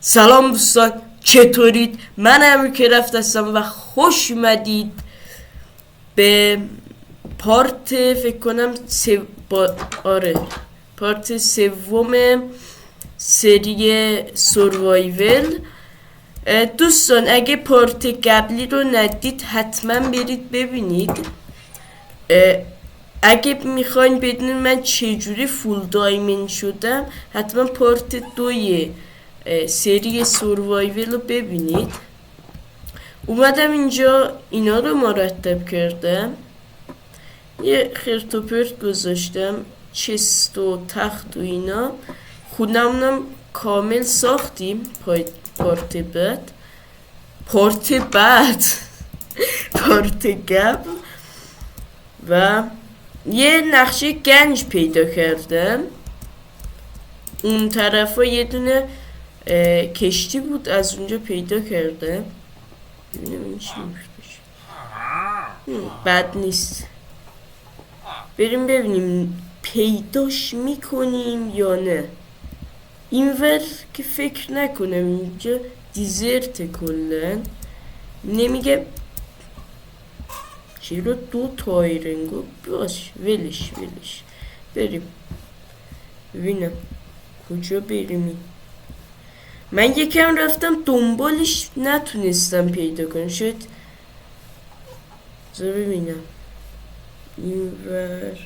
سلام دوستان، چطورید؟ من امیرکرفت هستم و خوش اومدید به پارت فکر کنم پارت سوم سری سروایول. دوستان اگه پارت قبلی رو ندید حتما برید ببینید. اگه میخواین بدونید من چجوری فول دایمن شدم حتما پارت دوی سری سروایول رو ببینید. اومدم اینجا اینا رو مرتب کردم، یه خرت و پرت گذاشتم، چست و تخت و اینا. خونمونم کامل ساختیم. پارت قبل و یه نقشه گنج پیدا کردم. اون طرفا یه دونه کشتی بود، از اونجا پیدا کردم. ببینم این چی میشه. بد نیست، بریم ببینیم پیداش میکنیم یا نه. اینور که فکر نکنم، اینجا دیزرت کلن. نمیگه چرا دو تایرنگو باش. ولش بریم ببینم کجا بریم. من یکم رفتم دنبالش نتونستم پیدا کنم. شاید ببینم اینور،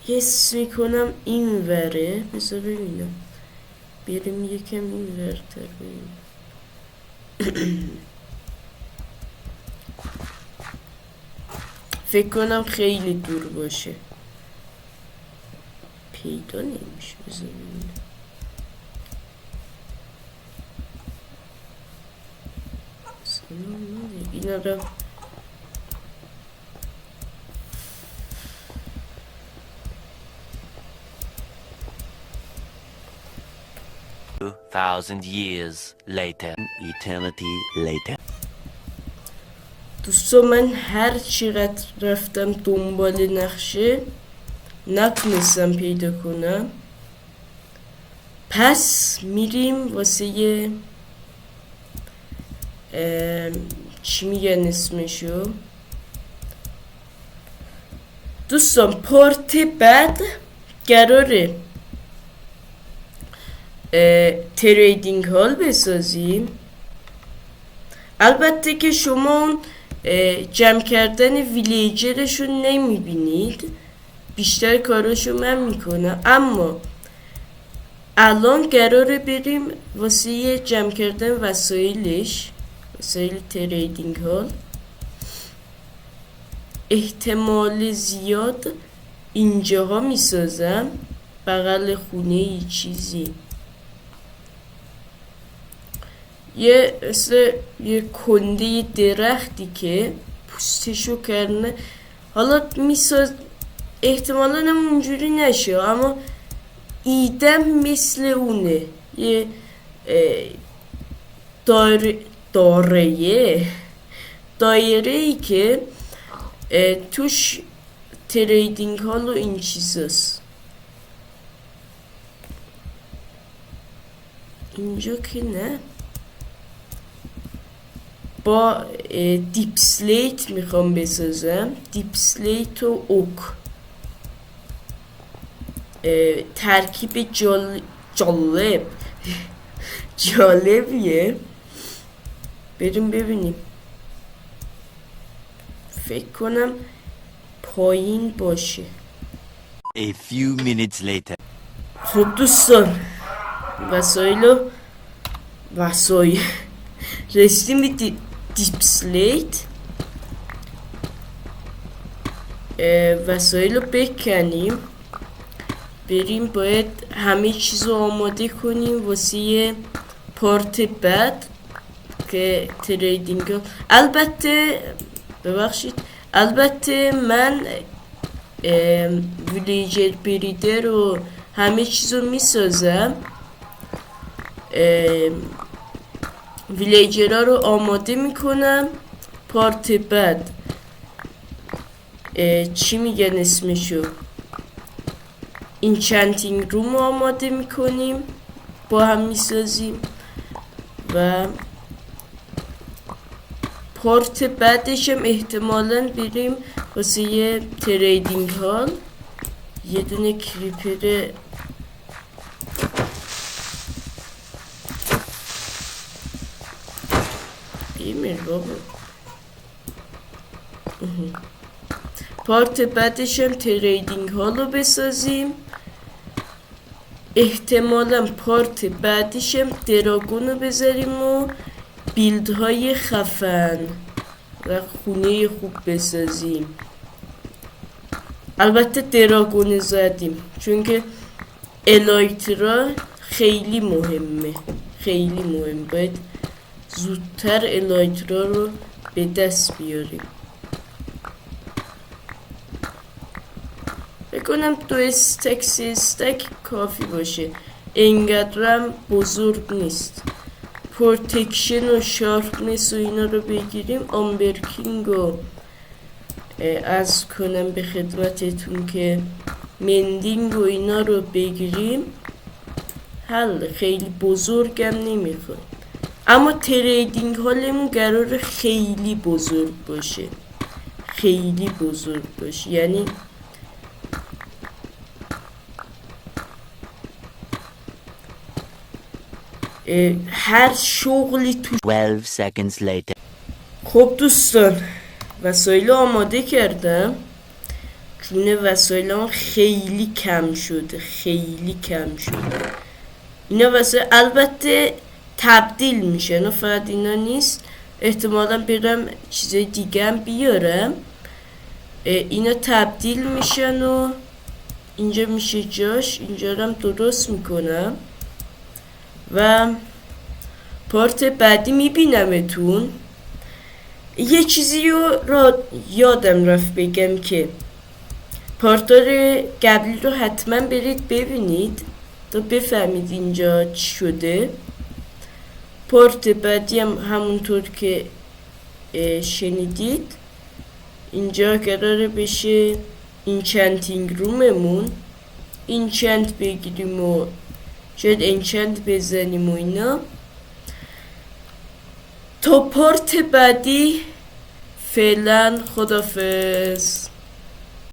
حس میکنم اینوره. بذار ببینم، بریم یکم اینورتر بریم. فکر کنم خیلی دور باشه، پیدا نمیشه. بذار ببینم. اینا رو 2,000 years later, eternity later. دوستان من هر چقدر رفتم دنبال نقشه نتونستم پیدا کنم. پس میریم واسه چی میگن اسمشو. دوستان پارت بعد قراره تریدینگ هال بسازیم. البته که شما اون جمع کردن ویلیجرشو نمیبینید، بیشتر کاراشو من میکنم. اما الان قراره بریم واسه جمع کردن وسایلش، وسایل تریدینگ هال. احتمال زیاد اینجاها میسازم، بغل خونه ای چیزی، یه کنده درختی که پوستشو کردن. حالا میساز، احتمالا هم اونجوری نشه اما ایدم مثل اونه. یه دایره ای که توش تریدینگ هال و این چیزاست. اینجا که نه، با دیپ سلیت میخوام بسازم. دیپ سلیت و اوک ترکیب جالبیه. بریم ببینیم. فکر کنم پایین باشه. A few minutes later. خب دوستان وسایل رسیدیم به دیپ سلیت. وسایل رو بکنیم، بریم باید همه چیز رو آماده کنیم واسه پارت بعد که تریدینگ ها. البته من ویلیجر بریدر و همه چیز رو میسازم. ویلیجرها رو آماده میکنم. پارت بعد چی میگن اسمشو، اینچنتینگ روم آماده میکنیم. با هم میسازیم و پارت بعدش هم احتمالاً بریم واسه یه تریدینگ هال. یه دونه کریپر بیمیر بابا. پارت بعدش هم تریدینگ هالو بسازیم. احتمالا پارت بعدش هم دراگونو بذاریم و بیلدهای خفن و خونه خوب بسازیم. البته دراگون زدیم چون که الایترا خیلی مهمه، خیلی مهم. باید زودتر الایترا رو به دست بیاریم. بکنم 2 استک 3 استک کافی باشه، اینقدرم بزرگ نیست. پروتکشن و شارپنس و اینا رو بگیریم. آمبرکینگ رو از کنم به خدمتتون که مندینگ و اینا رو بگیریم. حل خیلی بزرگم نمیخواد، اما تریدینگ هالمون قرار خیلی بزرگ باشه، خیلی بزرگ باشه. یعنی هر شغلی تو 12 seconds later. خب دوستان، وسایل آماده کردم. چون وسایل هم خیلی کم شده، خیلی کم شده. اینا وسایل البته تبدیل میشن و فقط اینا نیست. احتمالا برم چیزای دیگه هم بیارم. اینا تبدیل میشن و اینجا میشه جاش. اینجا رو هم درست میکنم و پارت بعدی میبینمتون. یه چیزی رو یادم رفت بگم که پارتار قبلی رو حتما برید ببینید تا بفهمید اینجا چی شده. پارت بعدی هم همونطور که شنیدید اینجا قراره بشه اینچنتینگ روممون. اینچنت بگیریم و شاید انچنت بزنیم و اینا. تا پارت بعدی فعلا خدافظ.